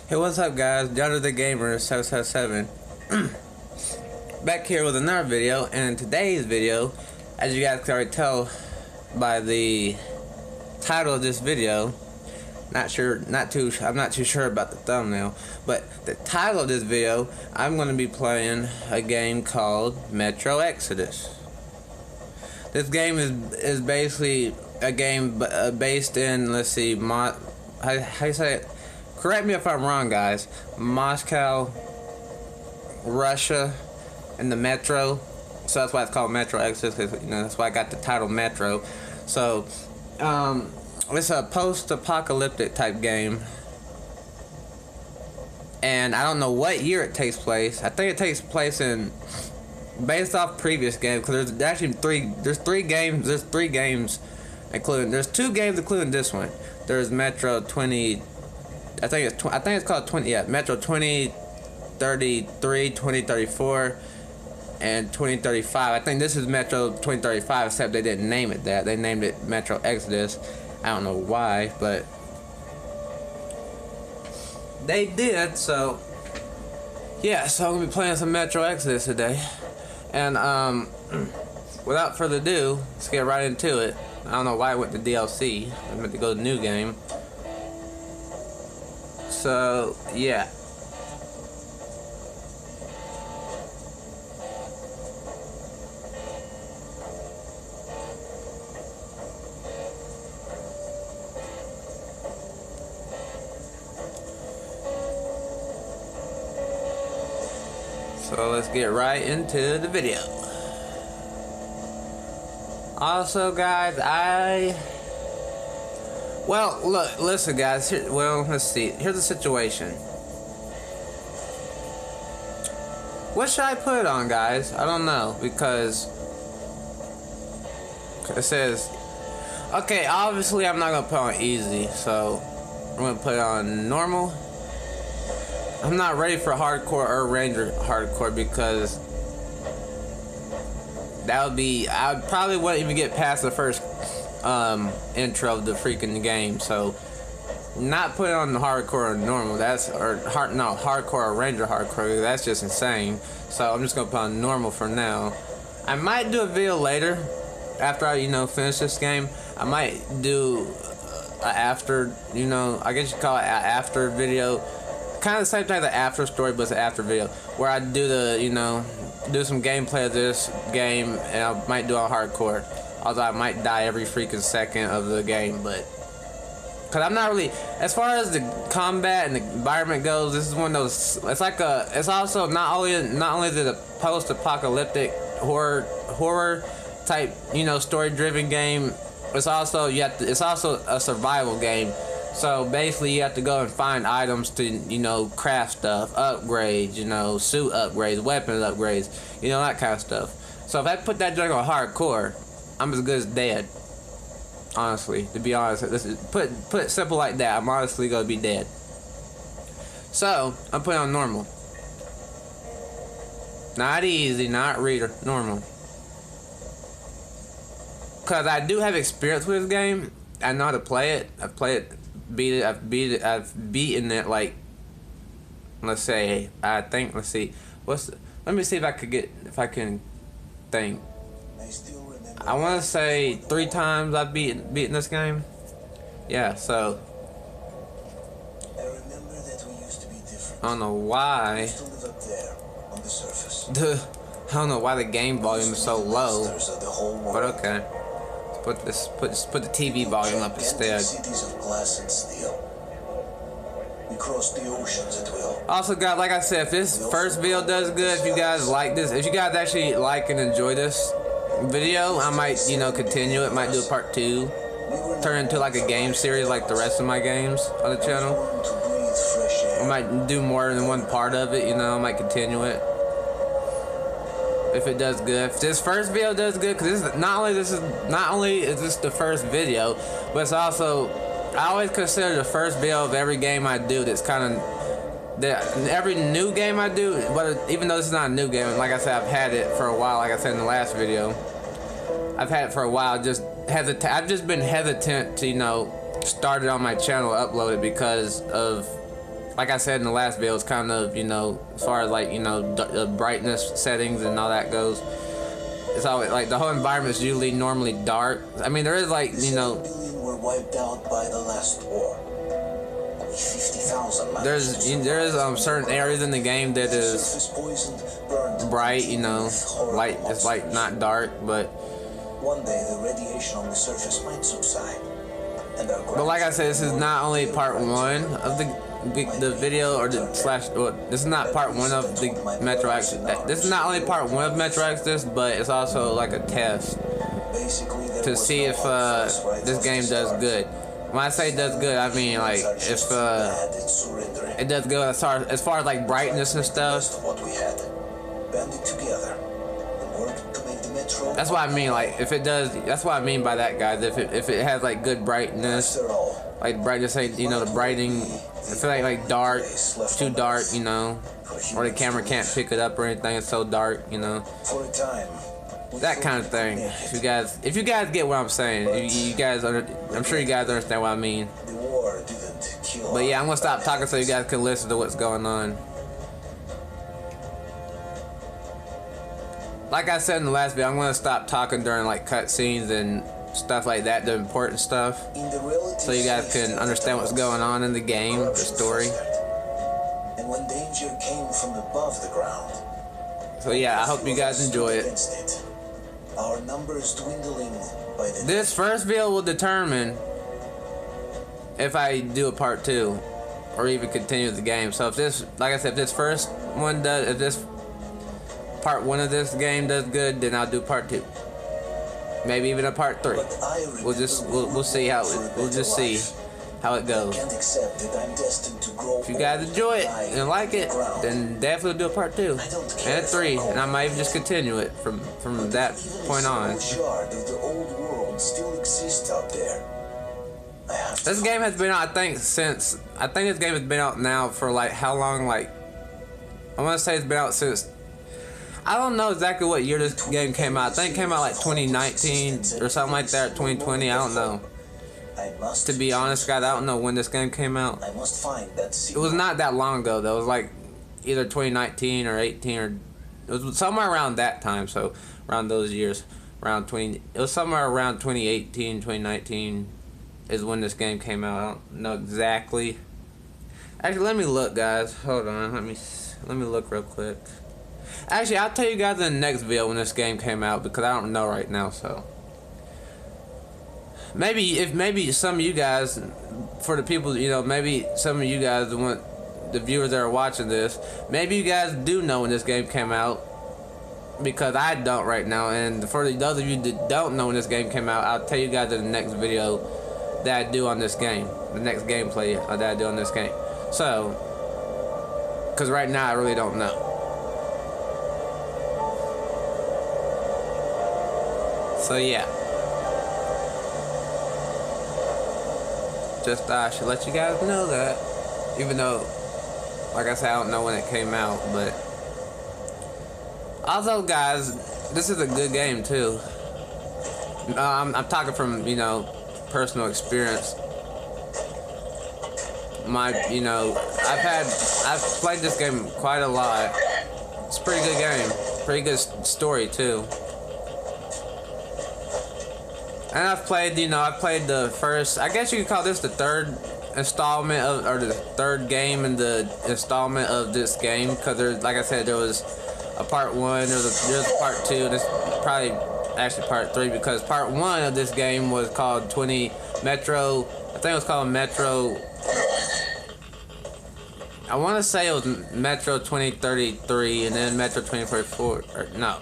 Hey, what's up, guys? Johnny the Gamer 777 back here with another video. And today's video, as you guys can already tell by the title of this video, I'm not too sure about the thumbnail, but the title of this video, I'm going to be playing a game called Metro Exodus. This game is basically a game based in, let's see, how you say it? Correct me if I'm wrong, guys. Moscow, Russia, and the Metro. So that's why it's called Metro Exodus, because that's why I got the title Metro. So it's a post-apocalyptic type game, and I don't know what year it takes place. I think it takes place based off previous games, because there's actually three games, including, there's two games including this one. There's Metro 20, I think it's called 20, yeah, Metro 2033, 2034, and 2035. I think this is Metro 2035, except they didn't name it that. They named it Metro Exodus. I don't know why, but they did. So yeah, so I'm gonna be playing some Metro Exodus today. And without further ado, let's get right into it. I don't know why I went to DLC. I meant to go to new game. So yeah. So let's get right into the video. Also, guys, well, look, listen, guys. Let's see. Here's the situation. What should I put it on, guys? I don't know, because it says, okay, obviously I'm not gonna put on easy, so I'm gonna put it on normal. I'm not ready for hardcore or ranger hardcore, because I probably wouldn't even get past the first intro of the freaking game. So not put it on the hardcore or normal, hardcore or ranger hardcore, that's just insane. So I'm just gonna put on normal for now. I might do a video later after I finish this game. I might do after, I guess you call it an after video, kind of the same type of after story, but it's an after video where I do do some gameplay of this game, and I might do a hardcore. Although I might die every freaking second of the game, but because I'm not really, as far as the combat and the environment goes, this is one of those. It's also not only the post-apocalyptic horror type, story-driven game. It's also it's also a survival game. So basically, you have to go and find items to, craft stuff, upgrades, suit upgrades, weapon upgrades, that kind of stuff. So if I put that junk on hardcore, I'm as good as dead. Honestly, to be honest, put it simple like that. I'm honestly gonna be dead. So I'm putting on normal, not easy, not reader, normal. Cause I do have experience with this game. I know how to play it. I've beaten it, like, let's see, let me see if I can think. I want to say 3 times I've beaten this game. Yeah, so I don't know why. I don't know why the game volume is so low, but okay. Put the TV volume up instead. Also, guys, like I said, if this first video does good, if you guys like this, if you guys actually like and enjoy this video, I might, continue it. Might do a part 2, turn into like a game series like the rest of my games on the channel. I might do more than one part of it. I might continue it if it does good. If this first video does good, because not only is this the first video, but it's also, I always consider the first video of every game I do that's kind of, every new game I do, but even though this is not a new game, like I said, I've had it for a while. Like I said in the last video, I've had it for a while. I've just been hesitant to start it on my channel, upload it, because of like I said in the last video, it's kind of, you know, as far as like, you know, the brightness settings and all that goes, it's always like the whole environment is usually normally dark. I mean, there is like, you know, 7 billion were wiped out by the last war. Only 50,000 there is certain areas in the game that is surface poisoned, burned, bright, you know, light. It's like not dark, but one day the radiation on the surface might subside. And but like I said, this is not only part one of the video or the slash. Well, this is not part one of the Metro Exodus. This is not only part one of Metro Exodus, but it's also like a test to see if this game does good. When I say does good, I mean like if it does good as far as like brightness and stuff. That's what I mean. Like if it does, that's what I mean by that, guys. If it has like good brightness, like brightness, ain't, you know, the brightening. If it ain't like dark, too dark, you know, or the camera can't pick it up or anything. It's so dark, you know. That kind of thing. If you guys get what I'm saying, you guys I'm sure you guys understand what I mean. But yeah, I'm gonna stop talking so you guys can listen to what's going on. Like I said in the last video, I'm gonna stop talking during like cutscenes and stuff like that, the important stuff, so you guys can understand what's going on in the game, the story. And when danger came from above the ground. So yeah, I hope you guys enjoy it. Our numbers dwindling by the This first video will determine if I do a part 2 or even continue the game. So if this, like I said, if this first one does, if this part 1 of this game does good, then I'll do part 2. Maybe even a part 3. We'll see how it goes. If you guys enjoy it and like it, then definitely do a part 2 and a 3, and I might even just continue it from that point on. This game has been out, I think this game has been out now for like how long? Like I want to say it's been out since. I don't know exactly what year this game came out. I think it came out like 2019 or something like that, 2020. I don't know. To be honest, guys, I don't know when this game came out. It was not that long ago, though. It was like either 2019 or 18 or it was somewhere around that time. So around those years, around 20. It was somewhere around 2018, 2019 is when this game came out. I don't know exactly. Actually, let me look, guys. Hold on. Let me look real quick. Actually, I'll tell you guys in the next video when this game came out because I don't know right now. So maybe some of you guys, for the people, you know, maybe some of you guys, the viewers that are watching this, maybe you guys do know when this game came out because I don't right now. And for those of you that don't know when this game came out, I'll tell you guys in the next video that I do on this game, the next gameplay that I do on this game. So, because right now I really don't know. So yeah, just I should let you guys know that, even though, like I said, I don't know when it came out, but also, guys, this is a good game too. I'm talking from, you know, personal experience. I've played this game quite a lot. It's a pretty good game, pretty good story too. And I've played the first, I guess you could call this the third installment of, or the third game in the installment of this game, because there's, like I said, there was a part 1, there's a part 2, and it's probably actually part 3, because part 1 of this game was called Metro, I think it was called Metro, I want to say it was Metro 2033, and then Metro 2044, or no.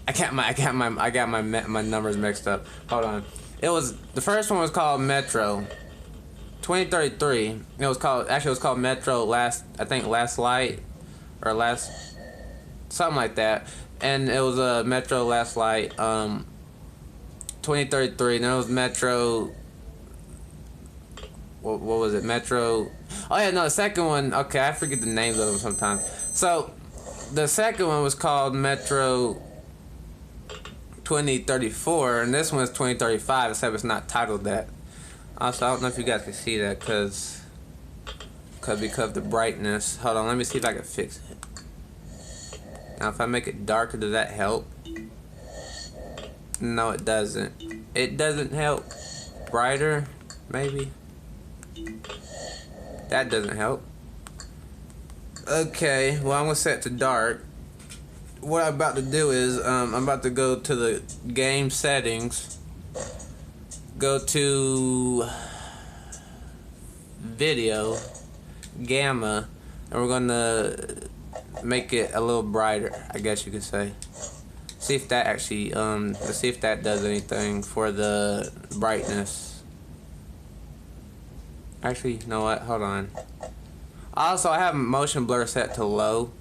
I got my numbers mixed up. Hold on. The first one was called Metro 2033. It was called Metro Last Light, or Last, something like that. And it was a Metro Last Light 2033. And then it was Metro, what was it? Metro. Oh yeah, no, the second one. Okay, I forget the names of them sometimes. So the second one was called Metro 2034, and this one's 2035, except it's not titled that. Also, I don't know if you guys can see that, because because of the brightness. Hold on, let me see if I can fix it. Now if I make it darker, does that help? No, it doesn't. It doesn't help. Brighter, maybe. That doesn't help. Okay, well I'm gonna set it to dark. What I'm about to do is I'm about to go to the game settings, go to video, gamma, and we're gonna make it a little brighter, I guess you could say. See if that actually let's see if that does anything for the brightness. Actually, you know what, hold on. Also, I have motion blur set to low,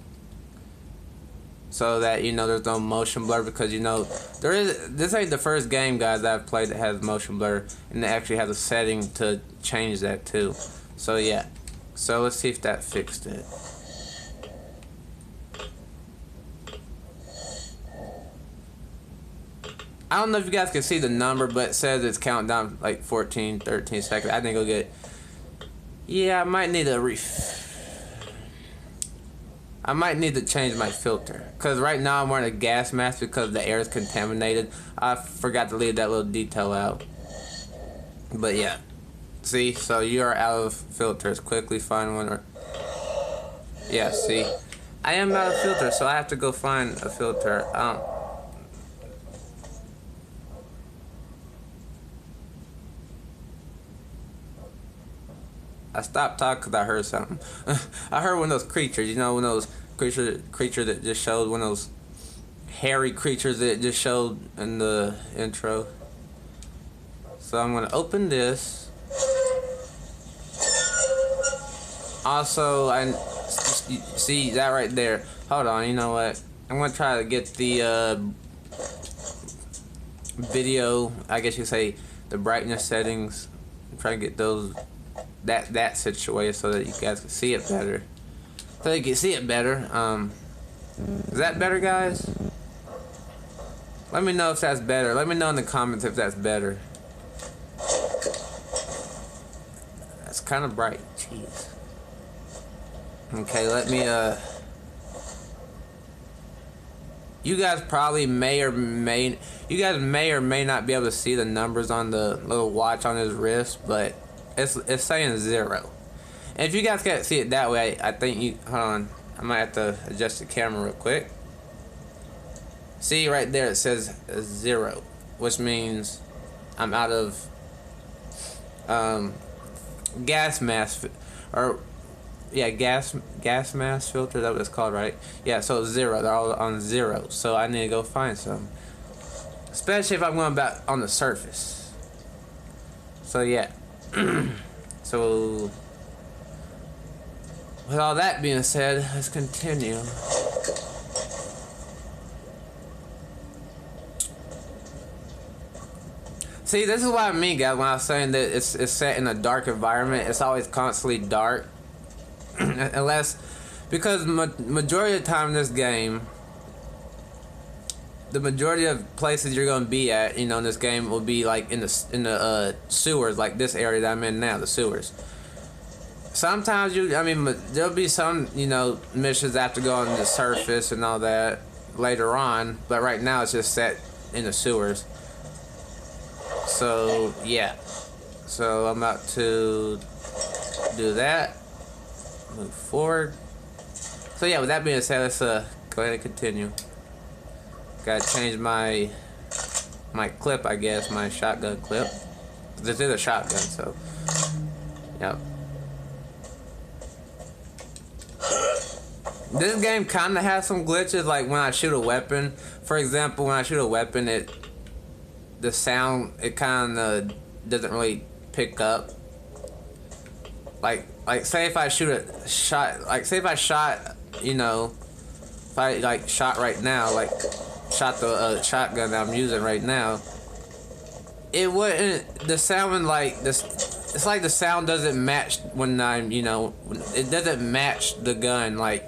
so that, you know, there's no motion blur, because, you know, this ain't the first game, guys, that I've played that has motion blur, and it actually has a setting to change that too. So yeah, so let's see if that fixed it. I don't know if you guys can see the number, but it says it's counting down like 14, 13 seconds. I think it'll get. Yeah, I might need I might need to change my filter, because right now I'm wearing a gas mask because the air is contaminated. I forgot to leave that little detail out. But yeah, see, so you are out of filters. Quickly find one. Or yeah, see, I am out of filter, so I have to go find a filter. I stopped talking because I heard something. I heard one of those creatures, you know, one of those creature that just showed, one of those hairy creatures that it just showed in the intro. So I'm gonna open this. Also, I see that right there. Hold on, you know what? I'm gonna try to get the video, I guess you could say, the brightness settings. Try to get those. That situated so that you guys can see it better. So you can see it better. Is that better, guys? Let me know if that's better. Let me know in the comments if that's better. That's kind of bright. Jeez. Okay, let me you guys probably may or may not be able to see the numbers on the little watch on his wrist, but it's saying 0. And if you guys can't see it that way, I think you, hold on, I might have to adjust the camera real quick. See right there, it says 0, which means I'm out of gas mask, or yeah, gas mask filter. That's what it's called, right? Yeah, so it's 0. They're all on 0. So I need to go find some, especially if I'm going back on the surface. So yeah. So with all that being said, let's continue. See, this is what I mean, guys, when I was saying that it's set in a dark environment. It's always constantly dark. Unless, because majority of the time in this game, the majority of places you're gonna be at, you know, in this game will be like in the sewers, like this area that I'm in now, the sewers. Sometimes there'll be some, you know, missions that have to go on the surface and all that later on, but right now it's just set in the sewers. So yeah, so I'm about to do that, move forward. So yeah, with that being said, let's go ahead and continue. Gotta change my clip, I guess, my shotgun clip. This is a shotgun, so yep. This game kind of has some glitches, like when I shoot a weapon. For example, when I shoot a weapon, the sound, it kind of doesn't really pick up. Like say if I shot, you know, if I like shot right now, like shot the shotgun that I'm using right now, it wouldn't, the sound, like this, it's like the sound doesn't match when I'm, you know, it doesn't match the gun. Like,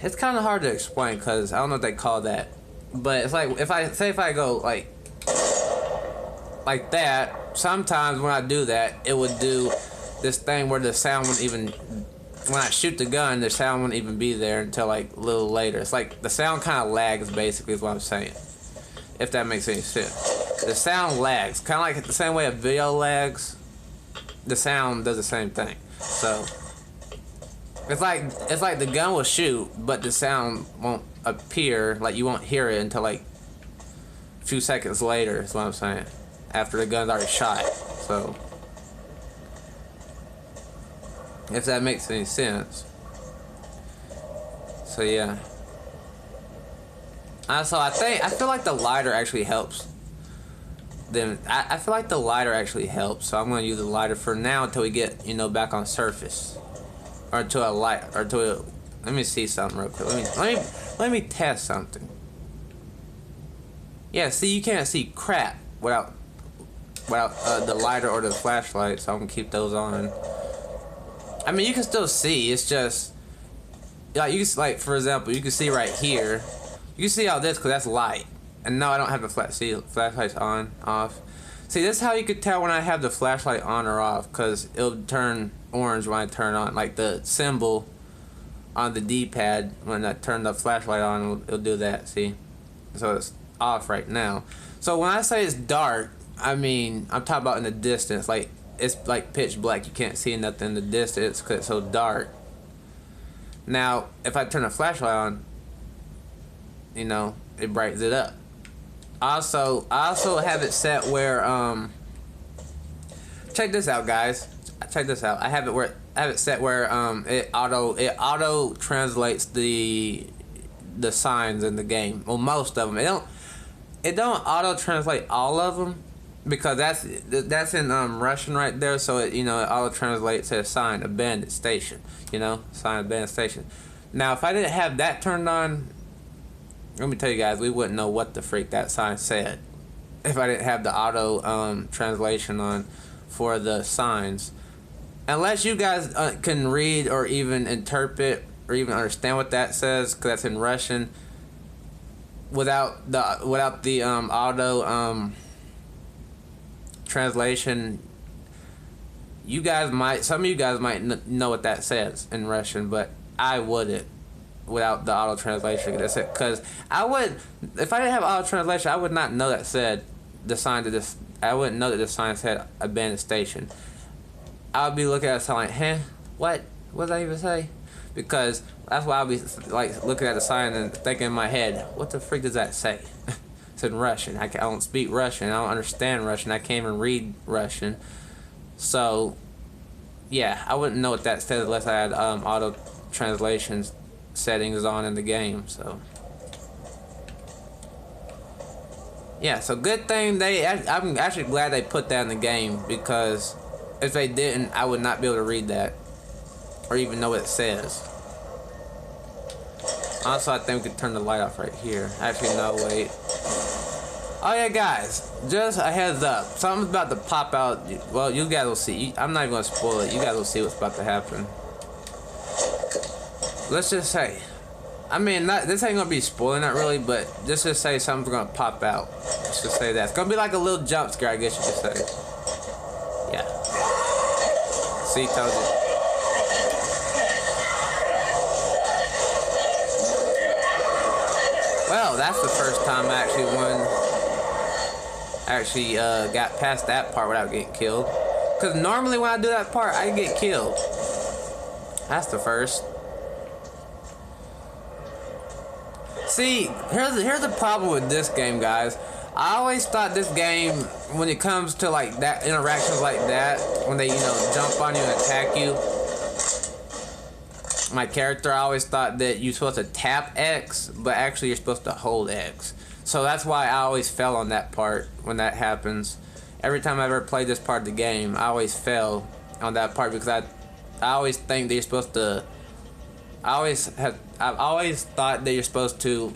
it's kind of hard to explain because I don't know what they call that, but it's like if I go like that, sometimes when I do that, it would do this thing where the sound wouldn't even, when I shoot the gun, the sound wouldn't even be there until like a little later. It's like the sound kind of lags, basically, is what I'm saying. If that makes any sense. The sound lags, kind of like the same way a video lags. The sound does the same thing. So it's like the gun will shoot, but the sound won't appear. Like you won't hear it until like a few seconds later. Is what I'm saying. After the gun's already shot. So if that makes any sense. So yeah. So I feel like the lighter actually helps. Then I feel like the lighter actually helps. So I'm gonna use the lighter for now until we get, you know, back on surface, or until a light, or until a, let me see something real quick. Let me test something. Yeah, see, you can't see crap without the lighter or the flashlight. So I'm gonna keep those on. I mean, you can still see. It's just like you can, like, for example, you can see right here. You can see all this because that's light. And no, I don't have the flashlights on, off. See, this is how you could tell when I have the flashlight on or off, because it'll turn orange when I turn on. Like the symbol on the D-pad, when I turn the flashlight on, it'll do that, see? So it's off right now. So when I say it's dark, I mean, I'm talking about in the distance. Like, it's like pitch black. You can't see nothing in the distance because it's so dark. Now, if I turn the flashlight on, you know, it brightens it up. I also have it set where check this out, guys. Check this out. I have it set where it auto translates the signs in the game. Well, most of them. It don't auto translate all of them, because that's in Russian right there. So it, you know, it auto translates to a sign, abandoned station. You know, sign, abandoned station. Now, if I didn't have that turned on, let me tell you guys, we wouldn't know what the freak that sign said if I didn't have the auto translation on for the signs. Unless you guys can read or even interpret or even understand what that says, because that's in Russian. Without the auto translation, some of you guys might know what that says in Russian, but I wouldn't. Without the auto translation, that's it. Because I would, if I didn't have auto translation, I would not know that said the sign to this. I wouldn't know that the sign said abandoned station. I would be looking at the sign like, huh, what did I even say? Because that's why I'll be like looking at the sign and thinking in my head, what the freak does that say? It's in Russian. I don't speak Russian. I don't understand Russian. I can't even read Russian. So yeah, I wouldn't know what that says unless I had auto translations settings on in the game. So yeah, so good thing I'm actually glad they put that in the game, because if they didn't, I would not be able to read that or even know what it says. Also, I think we could turn the light off right here. Actually, no, wait. Oh yeah, guys, just a heads up, something's about to pop out. Well, you guys will see. I'm not even gonna spoil it. You guys will see what's about to happen. Let's just say, I mean, this ain't gonna be spoiling that really, but just say something's gonna pop out. Let's just say that. It's gonna be like a little jump scare, I guess you could say. Yeah. See, told you. Well, that's the first time I actually got past that part without getting killed. Because normally when I do that part, I get killed. That's the first. See, here's the problem with this game, guys. I always thought this game, when it comes to like that, interactions like that, when they, you know, jump on you and attack you, my character, I always thought that you're supposed to tap X, but actually you're supposed to hold X. So that's why I always fell on that part when that happens. Every time I ever played this part of the game, I always fell on that part, because I always think that you're supposed to. I've always thought that you're supposed to,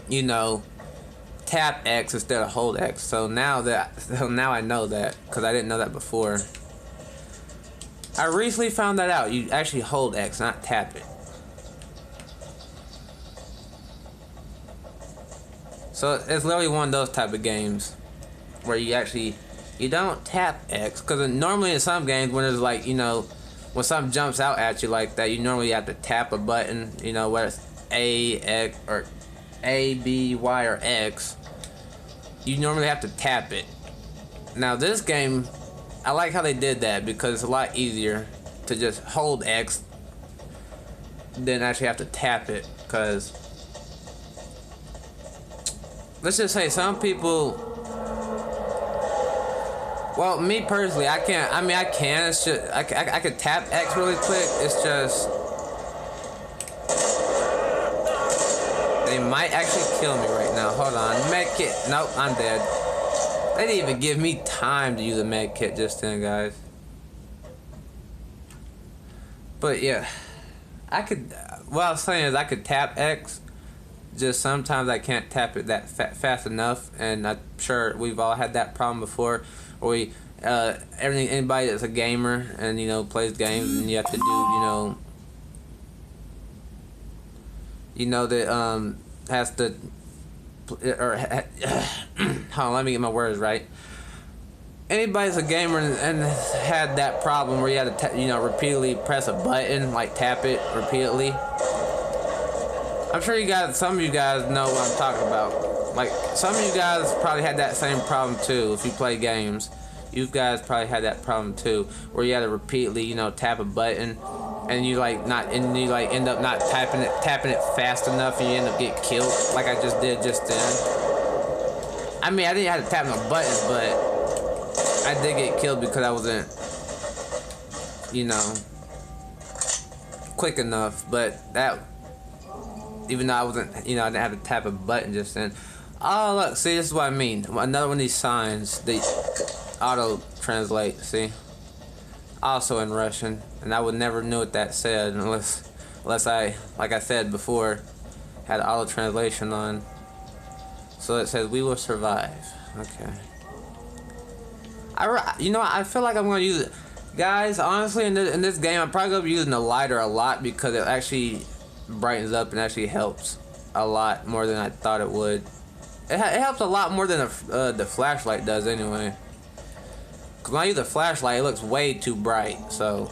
you know, tap X instead of hold X. So now I know that, because I didn't know that before. I recently found that out. You actually hold X, not tap it. So it's literally one of those type of games where you actually You don't tap X, because normally in some games when there's like, you know, when something jumps out at you like that, you normally have to tap a button, you know, whether it's A, X, or A, B, Y, or X. You normally have to tap it. Now this game, I like how they did that because it's a lot easier to just hold X than actually have to tap it, because let's just say some people, well, me personally, I can't. I mean, I can. It's just I could tap X really quick. It's just they might actually kill me right now. Hold on, med kit. Nope, I'm dead. They didn't even give me time to use a med kit just then, guys. But yeah, I could. What I was saying is I could tap X. Just sometimes I can't tap it that fast enough, and I'm sure we've all had that problem before. Or we, anybody that's a gamer and, you know, plays games, and you have to do, that has to, or hold on, let me get my words right. Anybody's a gamer and had that problem where you had to, repeatedly press a button, like tap it repeatedly. I'm sure some of you guys know what I'm talking about. Like, some of you guys probably had that same problem too. If you play games, you guys probably had that problem too, where you had to repeatedly, tap a button, and you end up not tapping it fast enough, and you end up getting killed, like I just did just then. I mean, I didn't have to tap no buttons, but I did get killed because I wasn't, quick enough. But that, even though I wasn't, I didn't have to tap a button just then. Oh, look, see, this is what I mean. Another one of these signs, they auto-translate, see? Also in Russian, and I would never knew what that said unless I, like I said before, had auto-translation on. So it says, "We will survive." Okay. I feel like I'm going to use it. Guys, honestly, in this game, I'm probably going to be using the lighter a lot because it actually brightens up and actually helps a lot more than I thought it would. It helps a lot more than the flashlight does anyway. Because when I use a flashlight, it looks way too bright, so.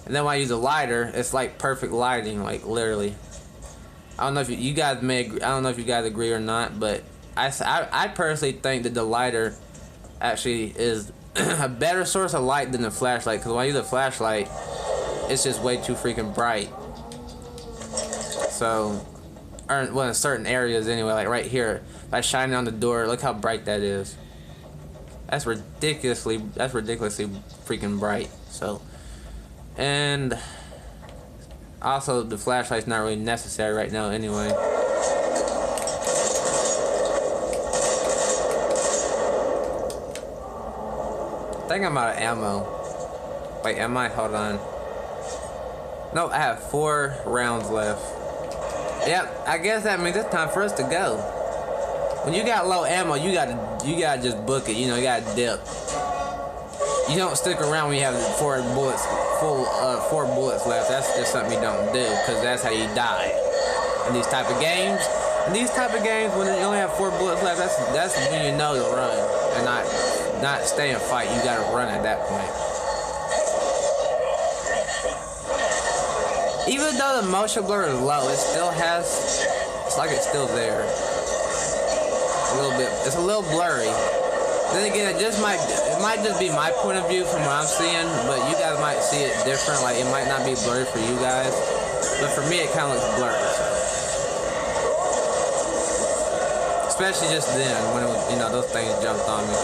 And then when I use a lighter, it's like perfect lighting, like literally. I don't know if you guys may agree, I don't know if you guys agree or not, but I personally think that the lighter actually is a better source of light than the flashlight. Because when I use a flashlight, it's just way too freaking bright. So, well, in certain areas anyway, like right here, by shining on the door, look how bright that is. That's ridiculously freaking bright. So, and also the flashlight's not really necessary right now anyway. I think I'm out of ammo. Wait, am I? Hold on. No, I have 4 rounds left. Yep, I guess that means it's time for us to go. When you got low ammo, you gotta just book it. You gotta dip. You don't stick around when you have 4 bullets left. That's just something you don't do, because that's how you die. In these type of games, when you only have 4 bullets left, that's when you know to run and not stay and fight. You gotta run at that point. Even though the motion blur is low, it still has, it's like it's still there. A little bit, it's a little blurry. Then again, it might just be my point of view from what I'm seeing, but you guys might see it different. Like, it might not be blurry for you guys, but for me, it kind of looks blurry. So. Especially just then, when those things jumped on me.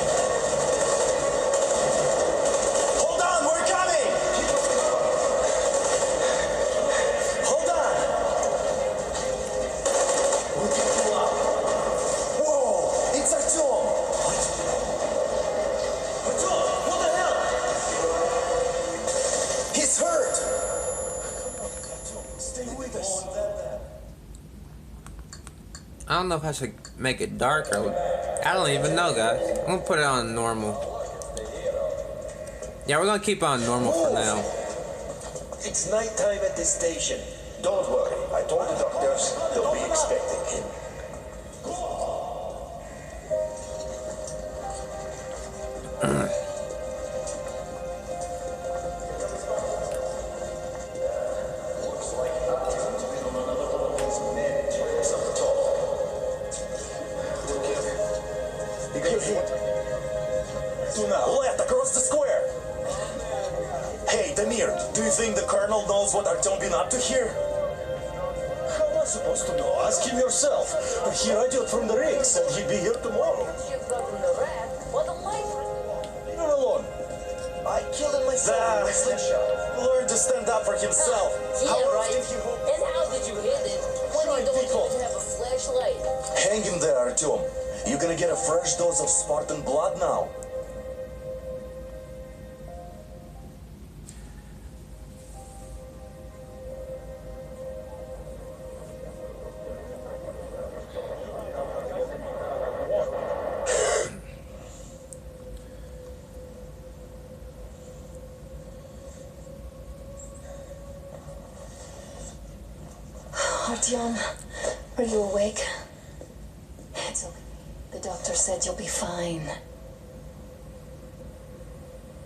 I don't know if I should make it darker. I don't even know, guys. I'm gonna put it on normal. Yeah, we're gonna keep it on normal for now. It's nighttime at the station. Don't worry, I told the doctors they'll be expecting him. Hey, Demir, do you think the Colonel knows what Artyom been up to here? How am I supposed to know? Ask him yourself. He radioed from the ring, said he'd be here tomorrow. You're alone. I killed him myself with a slingshot. Learn to stand up for himself. Yeah, How else right. did you hope? And how did you hit it when Try you don't people. even have a flashlight? Hang him there, Artyom. You're gonna get a fresh dose of Spartan blood now. Artyom, are you awake? It's okay. The doctor said you'll be fine.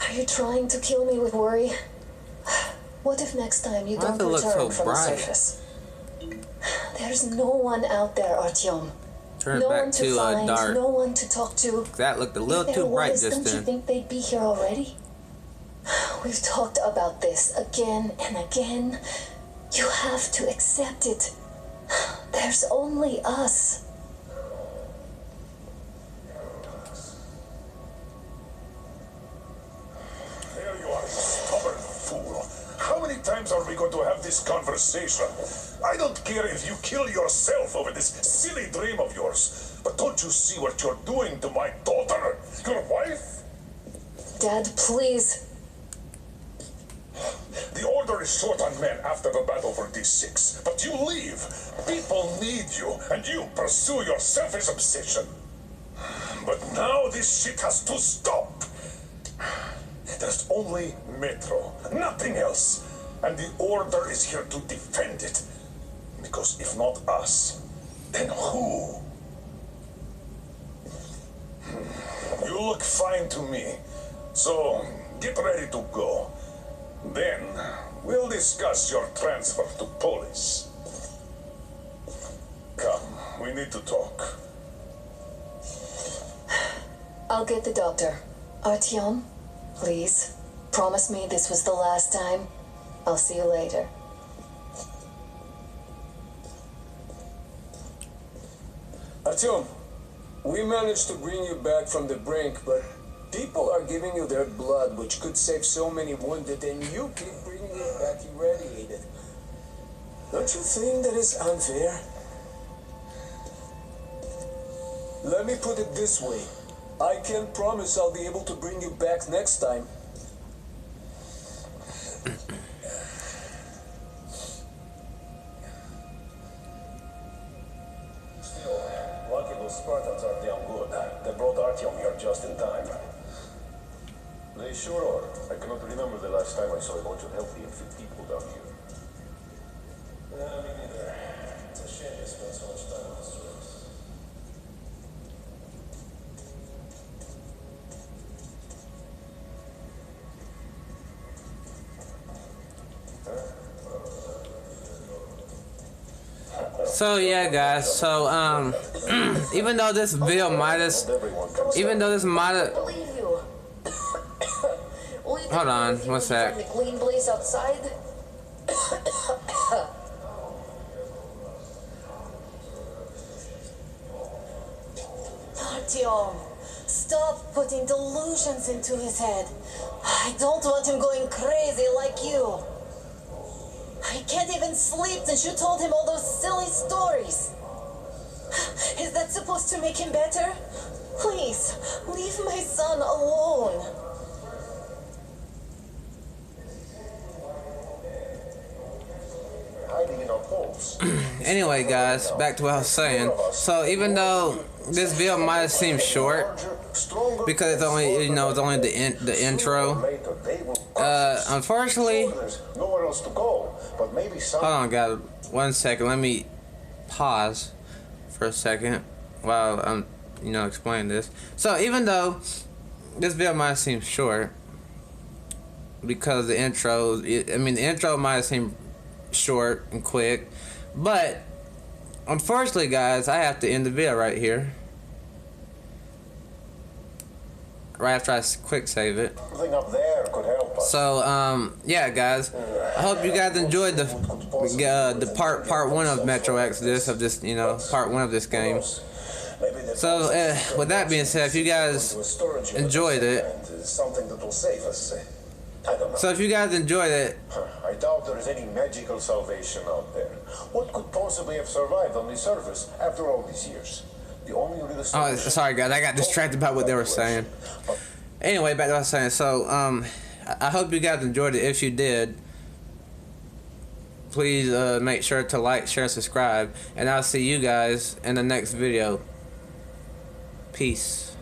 Are you trying to kill me with worry? What if next time you Why does don't it look return so from bright? the surface? There's no one out there, Artyom. Turn No it one back to to find, dark. no one to talk to. That looked a little If there too bright was, just don't you then. think they'd be here already? We've talked about this again and again. You have to accept it. There's only us. There you are, you stubborn fool. How many times are we going to have this conversation? I don't care if you kill yourself over this silly dream of yours, but don't you see what you're doing to my daughter, your wife? Dad, please. The order is short on men after the battle for D6, but you leave. People need you, and you pursue your selfish obsession. But now this shit has to stop. There's only Metro, nothing else. And the Order is here to defend it. Because if not us, then who? You look fine to me. So, get ready to go. Then, we'll discuss your transfer to police. Come, we need to talk. I'll get the doctor. Artyom, please, promise me this was the last time. I'll see you later. Artyom, we managed to bring you back from the brink, but people are giving you their blood, which could save so many wounded, and you keep bringing it back irradiated. Don't you think that is unfair? Let me put it this way. I can't promise I'll be able to bring you back next time. Still, lucky those Spartans are damn good. They brought Artyom here just in time. They sure are. I cannot remember the last time I saw a bunch of healthy and fit people down here. Me neither. It's a shame they spend so much time on the streets. So yeah, guys. So even though this video might have, even though this might have, Believe you. Will you Hold take on, me with you one and sec. find the clean place outside? Artyom, stop putting delusions into his head. I don't want him going crazy like you. I can't even sleep since you told him all those silly stories. Is that supposed to make him better? Please, leave my son alone. Hiding in our holes. anyway, guys, back to what I was saying. So even though this video might have seemed short because it's only, you know, it's only the intro. Unfortunately, There's nowhere else to go, but maybe some. hold on, guys, 1 second. Let me pause for a second while I'm, you know, explaining this. So even though this video might seem short because the intro, the intro might seem short and quick, but unfortunately, guys, I have to end the video right here. right after I quick save it. Something up there could help us. So yeah, guys, I hope you guys enjoyed the part one of Metro Exodus, of this, you know, part one of this game. So with that being said, if you guys enjoyed it, something that will save us. I don't know. so if you guys enjoyed it, I doubt there is any magical salvation out there. What could possibly have survived on the surface after all these years? The only real oh, sorry guys, I got distracted by what they were saying. Anyway, back to what I was saying. So I hope you guys enjoyed it. If you did, please make sure to like, share, subscribe, and I'll see you guys in the next video. Peace.